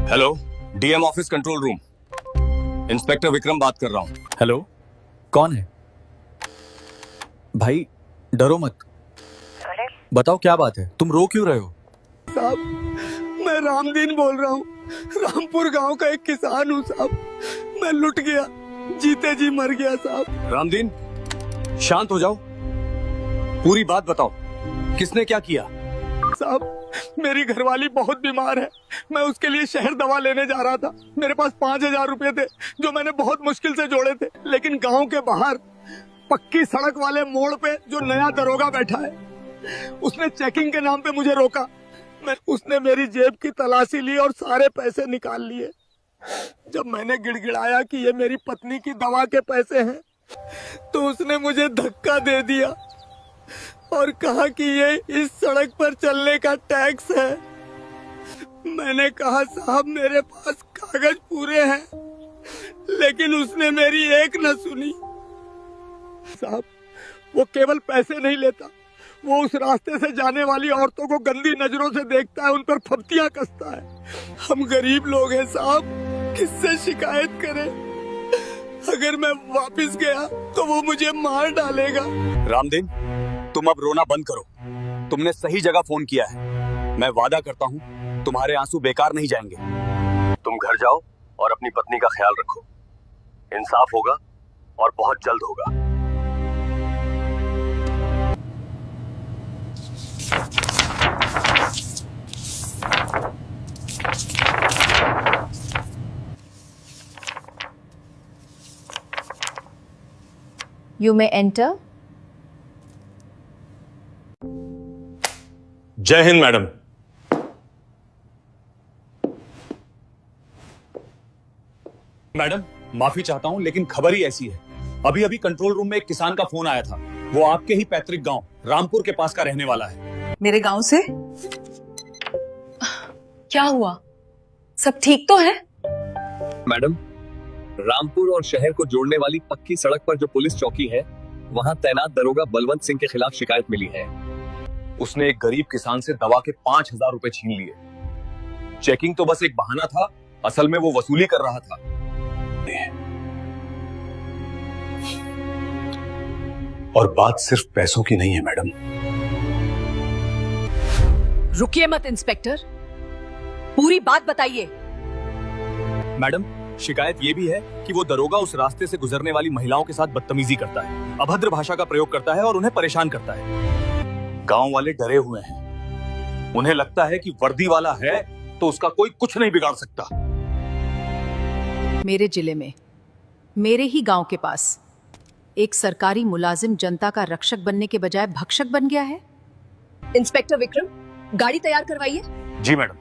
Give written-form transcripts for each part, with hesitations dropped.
Hello, DM office control room, inspector Vikram बात कर रहा हूँ। हेलो, कौन है? भाई डरो मत, बताओ क्या बात है, तुम रो क्यों रहे हो? साहब, मैं रामदीन बोल रहा हूँ। रामपुर गांव का एक किसान हूँ साहब। मैं लुट गया, जीते जी मर गया साहब। रामदीन, शांत हो जाओ, पूरी बात बताओ, किसने क्या किया? साहब, मेरी घरवाली बहुत बीमार है। मैं उसके लिए शहर दवा लेने जा रहा था। मेरे पास 5,000 रुपए थे जो मैंने बहुत मुश्किल से जोड़े थे। लेकिन गांव के बाहर पक्की सड़क वाले मोड़ पे जो नया दरोगा बैठा है, उसने चेकिंग के नाम पे मुझे रोका। उसने मेरी जेब की तलाशी ली और सारे पैसे निकाल लिए। जब मैंने गिड़गिड़ाया कि ये मेरी पत्नी की दवा के पैसे हैं, तो उसने मुझे धक्का दे दिया और कहा कि ये इस सड़क पर चलने का टैक्स है। मैंने कहा साहब मेरे पास कागज पूरे हैं, लेकिन उसने मेरी एक न सुनी। साहब, वो केवल पैसे नहीं लेता, वो उस रास्ते से जाने वाली औरतों को गंदी नजरों से देखता है, उन पर फप्तियां कसता है। हम गरीब लोग हैं साहब, किससे शिकायत करें? अगर मैं वापस गया तो वो मुझे मार डालेगा। रामदीन, तुम अब रोना बंद करो। तुमने सही जगह फोन किया है। मैं वादा करता हूँ तुम्हारे आंसू बेकार नहीं जाएंगे। तुम घर जाओ और अपनी पत्नी का ख्याल रखो। इंसाफ होगा और बहुत जल्द होगा। You may enter. जय हिंद मैडम। मैडम, माफी चाहता हूँ, लेकिन खबर ही ऐसी है। अभी अभी कंट्रोल रूम में एक किसान का फोन आया था। वो आपके ही पैतृक गांव रामपुर के पास का रहने वाला है। मेरे गांव से? क्या हुआ? सब ठीक तो है? मैडम, रामपुर और शहर को जोड़ने वाली पक्की सड़क पर जो पुलिस चौकी है, वहां तैनात दरोगा बलवंत सिंह के खिलाफ शिकायत मिली है। उसने एक गरीब किसान से दवा के 5,000 रुपए छीन लिए। चेकिंग तो बस एक बहाना था, असल में वो वसूली कर रहा था। और बात सिर्फ पैसों की नहीं है मैडम। रुकिए मत इंस्पेक्टर, पूरी बात बताइए। मैडम, शिकायत ये भी है कि वो दरोगा उस रास्ते से गुजरने वाली महिलाओं के साथ बदतमीजी करता है, अभद्र भाषा का प्रयोग करता है और उन्हें परेशान करता है। गांव वाले डरे हुए हैं। उन्हें लगता है कि वर्दी वाला है तो उसका कोई कुछ नहीं बिगाड़ सकता। मेरे जिले में, मेरे ही गांव के पास एक सरकारी मुलाजिम जनता का रक्षक बनने के बजाय भक्षक बन गया है। इंस्पेक्टर विक्रम, गाड़ी तैयार करवाइए। जी मैडम,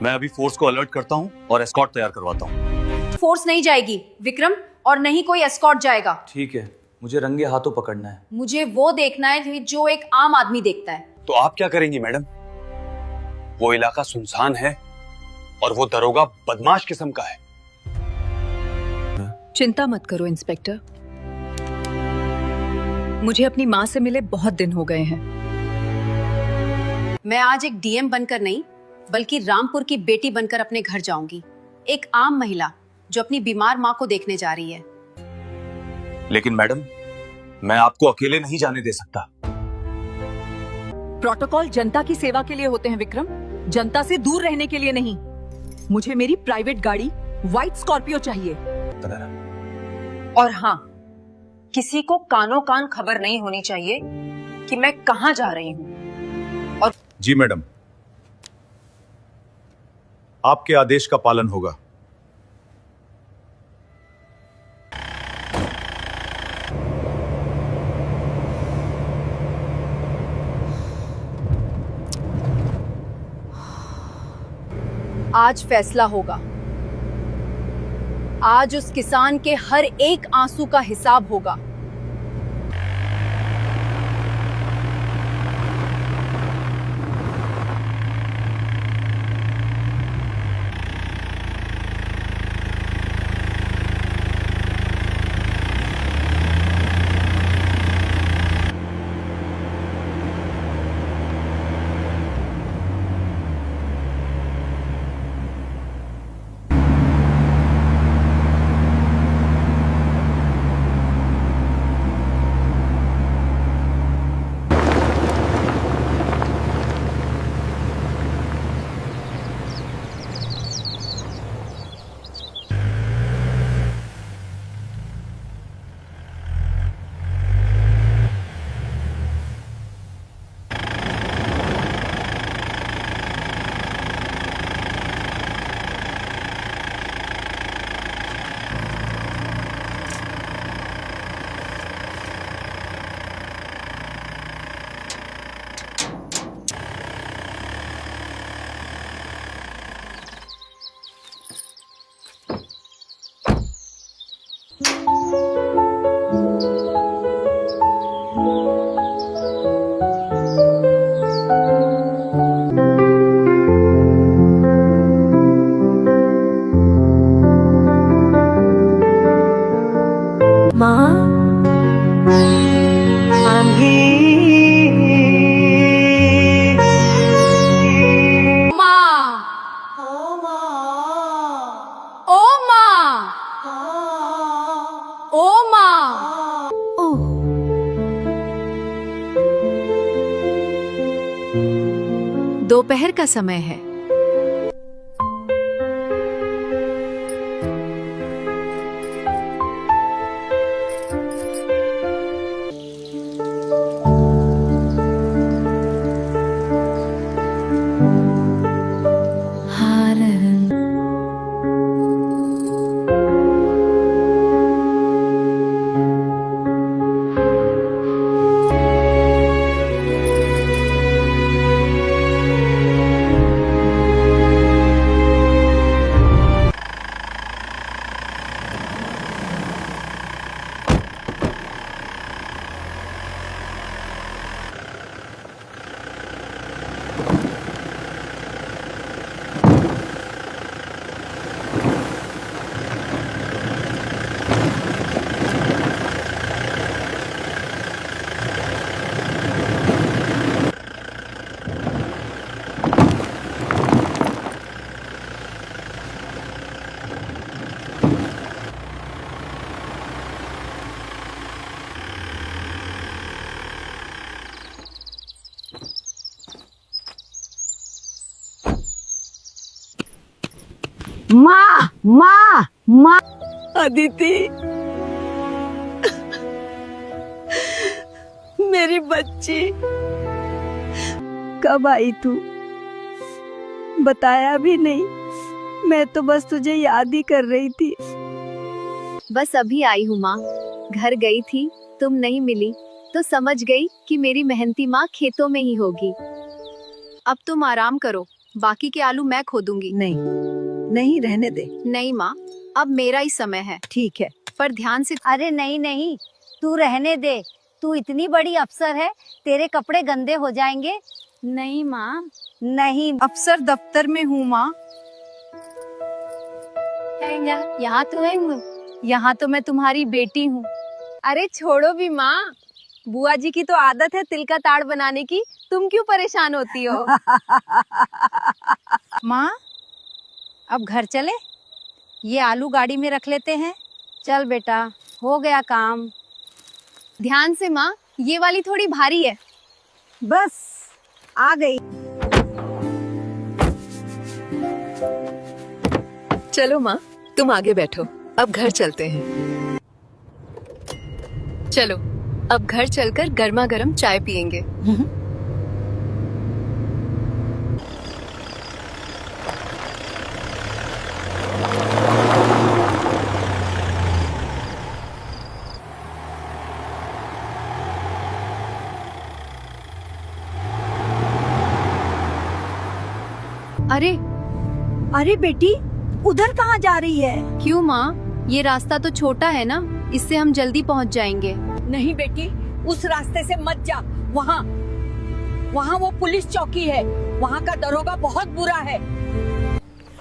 मैं अभी फोर्स को अलर्ट करता हूँ और एस्कॉर्ट तैयार करवाता हूँ। फोर्स नहीं जाएगी विक्रम, और नहीं कोई एस्कॉर्ट जाएगा। ठीक है, मुझे रंगे हाथों पकड़ना है। मुझे वो देखना है जो एक आम आदमी देखता है। तो आप क्या करेंगी मैडम? वो इलाका सुनसान है और वो दरोगा बदमाश किस्म का है। चिंता मत करो इंस्पेक्टर, मुझे अपनी माँ से मिले बहुत दिन हो गए हैं। मैं आज एक डीएम बनकर नहीं, बल्कि रामपुर की बेटी बनकर अपने घर जाऊंगी। एक आम महिला जो अपनी बीमार माँ को देखने जा रही है। लेकिन मैडम, मैं आपको अकेले नहीं जाने दे सकता। प्रोटोकॉल जनता की सेवा के लिए होते हैं विक्रम, जनता से दूर रहने के लिए नहीं। मुझे मेरी प्राइवेट गाड़ी व्हाइट स्कॉर्पियो चाहिए। और हाँ, किसी को कानों कान खबर नहीं होनी चाहिए कि मैं कहां जा रही हूं। और जी मैडम, आपके आदेश का पालन होगा। आज फैसला होगा। आज उस किसान के हर एक आंसू का हिसाब होगा। दोपहर का समय है। माँ माँ माँ अदिति, मेरी बच्ची, कब आई तू? बताया भी नहीं। मैं तो बस तुझे याद ही कर रही थी। बस अभी आई हूँ माँ। घर गई थी, तुम नहीं मिली तो समझ गई कि मेरी मेहनती माँ खेतों में ही होगी। अब तुम आराम करो, बाकी के आलू मैं खोदूंगी। नहीं रहने दे। नहीं माँ, अब मेरा ही समय है। ठीक है। पर ध्यान से। अरे नहीं नहीं, तू रहने दे। तू इतनी बड़ी अफसर है, तेरे कपड़े गंदे हो जाएंगे। नहीं माँ, नहीं। अफसर दफ्तर में हूँ माँ। यहाँ तो है, यहाँ तो मैं तुम्हारी बेटी हूँ। अरे छोड़ो भी माँ, बुआ जी की तो आदत है तिल का ताड़ बनाने की। तुम क्यों परेशान होती हो? माँ, अब घर चले? ये आलू गाड़ी में रख लेते हैं। चल बेटा, हो गया काम। ध्यान से माँ, ये वाली थोड़ी भारी है। बस आ गई। चलो माँ, तुम आगे बैठो, अब घर चलते हैं। चलो, अब घर चलकर गर्मा गर्म चाय पियेंगे। अरे अरे बेटी, उधर कहाँ जा रही है? क्यों माँ, ये रास्ता तो छोटा है ना, इससे हम जल्दी पहुँच जाएंगे। नहीं बेटी, उस रास्ते से मत जा। वहाँ वहाँ वो पुलिस चौकी है। वहाँ का दरोगा बहुत बुरा है।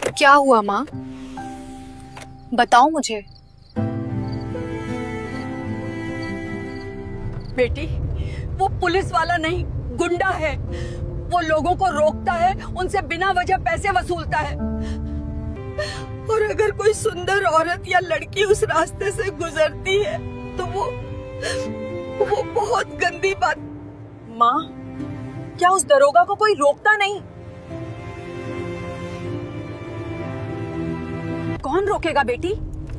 क्या हुआ माँ? बताओ मुझे। बेटी, वो पुलिस वाला नहीं, गुंडा है। वो लोगों को रोकता है, उनसे बिना वजह पैसे वसूलता है। और अगर कोई सुंदर औरत या लड़की उस रास्ते से गुजरती है तो वो बहुत गंदी बात। माँ, क्या उस दरोगा को कोई रोकता नहीं? कौन रोकेगा बेटी?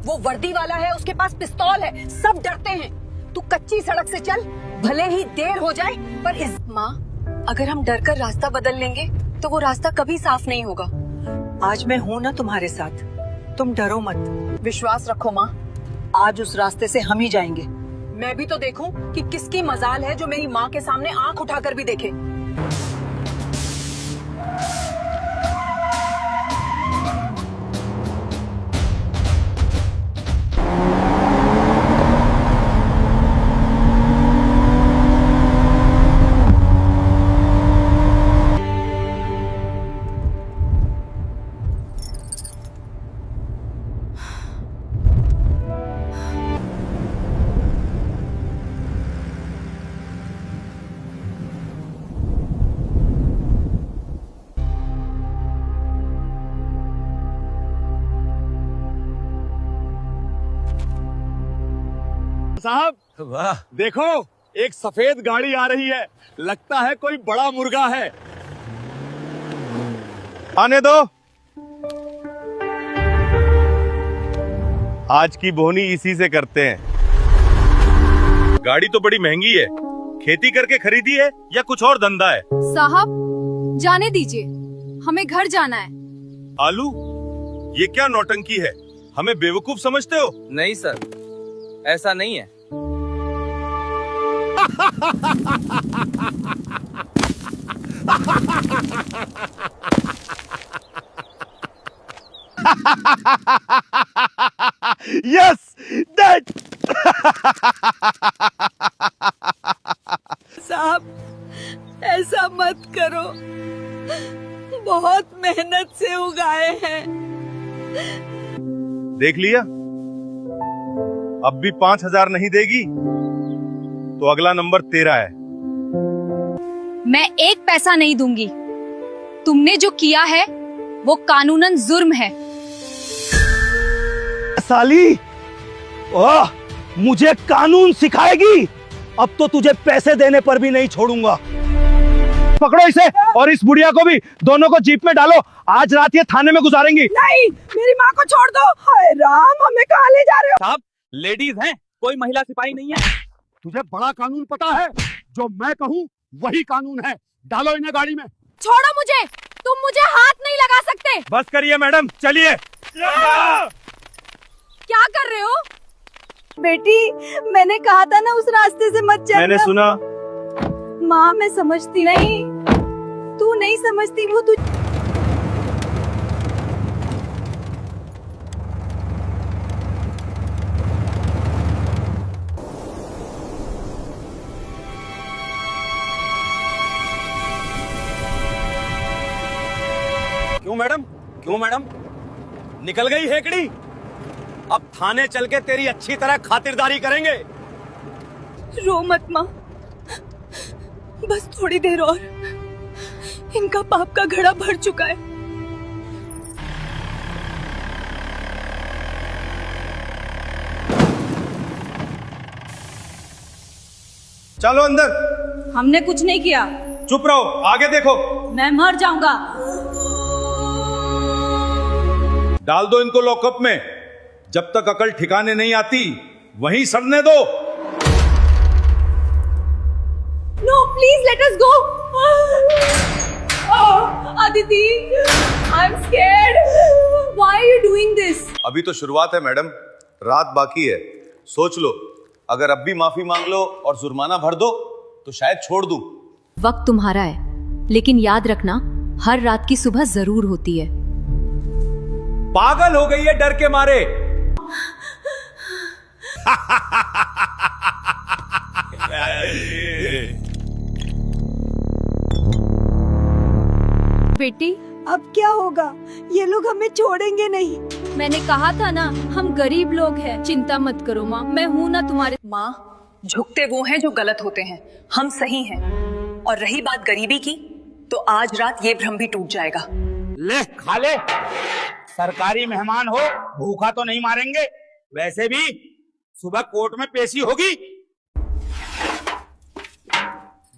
वो वर्दी वाला है, उसके पास पिस्तौल है, सब डरते हैं। तू कच्ची सड़क से चल, भले ही देर हो जाए पर इस। माँ, अगर हम डरकर रास्ता बदल लेंगे तो वो रास्ता कभी साफ नहीं होगा। आज मैं हूँ ना तुम्हारे साथ, तुम डरो मत। विश्वास रखो माँ, आज उस रास्ते से हम ही जाएंगे। मैं भी तो देखूं कि किसकी मजाल है जो मेरी माँ के सामने आंख उठाकर भी देखे। साहब, वाह, देखो एक सफेद गाड़ी आ रही है। लगता है कोई बड़ा मुर्गा है। आने दो। आज की बोनी इसी से करते हैं। गाड़ी तो बड़ी महंगी है, खेती करके खरीदी है या कुछ और धंधा है? साहब जाने दीजिए, हमें घर जाना है। आलू, ये क्या नौटंकी है? हमें बेवकूफ समझते हो? नहीं सर, ऐसा नहीं है। Yes, that. साहब ऐसा मत करो, बहुत मेहनत से उगाए हैं। देख लिया, अब भी 5,000 नहीं देगी तो अगला नंबर तेरा है। मैं एक पैसा नहीं दूंगी। तुमने जो किया है वो कानूनन जुर्म है। साली, ओह, मुझे कानून सिखाएगी? अब तो तुझे पैसे देने पर भी नहीं छोड़ूंगा। पकड़ो इसे और इस बुढ़िया को भी, दोनों को जीप में डालो। आज रात ये थाने में गुजारेंगी। नहीं, मेरी माँ को छोड़ दो। हाय राम, हमें कहाँ ले जा रहे हो? साहब लेडीज हैं, कोई महिला सिपाही नहीं है। तुझे बड़ा कानून पता है? जो मैं कहूँ वही कानून है। डालो इन्हें गाड़ी में। छोड़ो मुझे, तुम मुझे हाथ नहीं लगा सकते। बस करिए मैडम, चलिए। क्या कर रहे हो? बेटी, मैंने कहा था ना उस रास्ते से मत चलना। मैंने सुना। माँ मैं समझती नहीं, तू नहीं समझती, वो तू। क्यों मैडम, क्यों मैडम? निकल गई हेकड़ी? अब थाने चल के तेरी अच्छी तरह खातिरदारी करेंगे। रो मत माँ, बस थोड़ी देर और, इनका पाप का घड़ा भर चुका है। चलो अंदर। हमने कुछ नहीं किया। चुप रहो, आगे देखो। मैं मर जाऊंगा। डाल दो इनको लॉकअप में। जब तक अकल ठिकाने नहीं आती वहीं सड़ने दो। No please let us go. Aditi, I am scared. Why are you doing this? अभी तो शुरुआत है मैडम, रात बाकी है। सोच लो, अगर अब भी माफी मांग लो और जुर्माना भर दो तो शायद छोड़ दूं। वक्त तुम्हारा है, लेकिन याद रखना हर रात की सुबह जरूर होती है। पागल हो गई है डर के मारे। बेटी, अब क्या होगा? ये लोग हमें छोड़ेंगे नहीं। मैंने कहा था ना, हम गरीब लोग हैं। चिंता मत करो माँ, मैं हूँ ना तुम्हारे। माँ, झुकते वो हैं जो गलत होते हैं, हम सही हैं। और रही बात गरीबी की, तो आज रात ये भ्रम भी टूट जाएगा। ले खा ले, सरकारी मेहमान हो, भूखा तो नहीं मारेंगे। वैसे भी सुबह कोर्ट में पेशी होगी।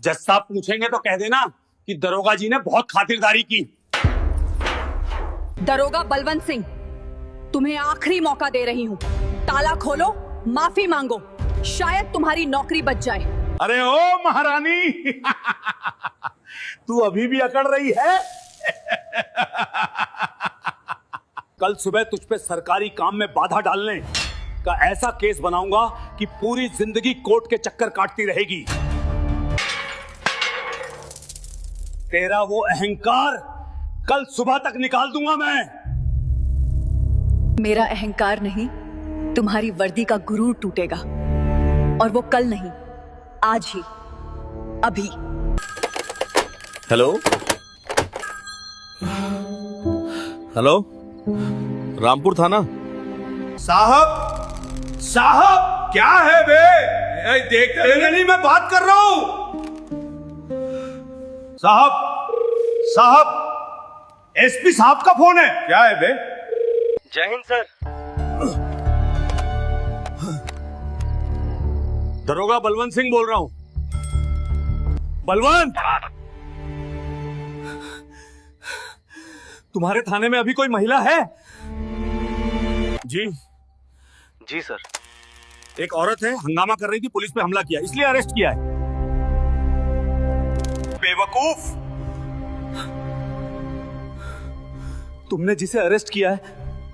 जज साहब पूछेंगे तो कह देना कि दरोगा जी ने बहुत खातिरदारी की। दरोगा बलवंत सिंह, तुम्हें आखिरी मौका दे रही हूँ। ताला खोलो, माफी मांगो, शायद तुम्हारी नौकरी बच जाए। अरे ओ महारानी, तू अभी भी अकड़ रही है? कल सुबह तुझ पे सरकारी काम में बाधा डालने का ऐसा केस बनाऊंगा कि पूरी जिंदगी कोर्ट के चक्कर काटती रहेगी। तेरा वो अहंकार कल सुबह तक निकाल दूंगा मैं। मेरा अहंकार नहीं, तुम्हारी वर्दी का गुरूर टूटेगा। और वो कल नहीं, आज ही, अभी। हेलो हेलो, रामपुर थाना। साहब, साहब क्या है बे? देख नहीं, मैं बात कर रहा हूं। साहब, साहब, एसपी साहब का फोन है। क्या है बे? जय हिंद सर। दरोगा बलवंत सिंह बोल रहा हूं। बलवंत, तुम्हारे थाने में अभी कोई महिला है? जी जी सर। एक औरत है, हंगामा कर रही थी, पुलिस पे हमला किया, इसलिए अरेस्ट किया है। बेवकूफ, तुमने जिसे अरेस्ट किया है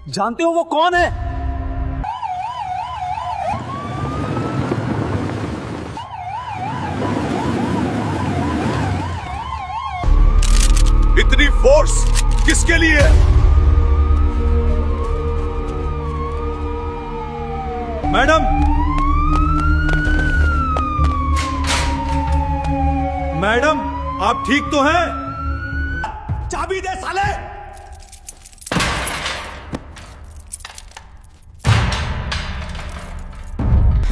जानते हो वो कौन है? इतनी फोर्स किसके लिए? मैडम, मैडम आप ठीक तो हैं? चाबी दे साले।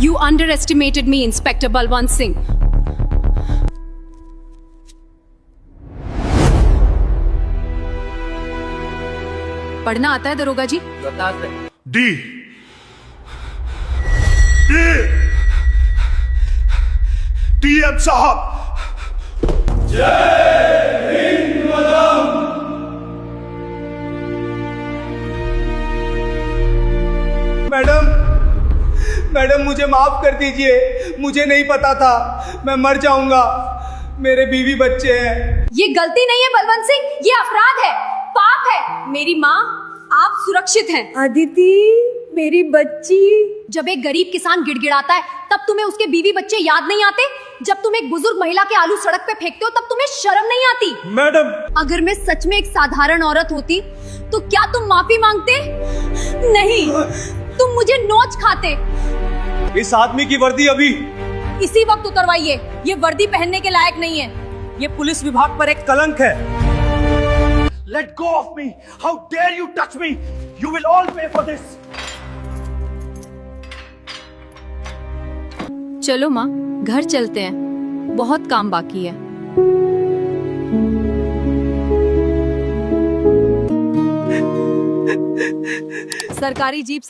You underestimated me, Inspector Balwant Singh. पढ़ना आता है दरोगा जी? डी टीएम साहब। मैडम, मैडम मुझे माफ कर दीजिए, मुझे नहीं पता था, मैं मर जाऊंगा, मेरे बीवी बच्चे हैं। ये गलती नहीं है बलवंत सिंह, ये अपराध है, पाप है। मेरी माँ, आप सुरक्षित हैं। अदिति, मेरी बच्ची। जब एक गरीब किसान गिड़गिड़ाता है तब तुम्हें उसके बीवी बच्चे याद नहीं आते? जब तुम एक बुजुर्ग महिला के आलू सड़क पे फेंकते हो तब तुम्हें शर्म नहीं आती? मैडम, अगर मैं सच में एक साधारण औरत होती तो क्या तुम माफी मांगते? नहीं, तुम मुझे नोच खाते। इस आदमी की वर्दी अभी इसी वक्त उतरवाइए, ये वर्दी पहनने के लायक नहीं है। ये पुलिस विभाग पर एक कलंक है। Let go of me! How dare you touch me! You will all pay for this! चलो माँ, घर चलते हैं, बहुत काम बाकी है। सरकारी जीप से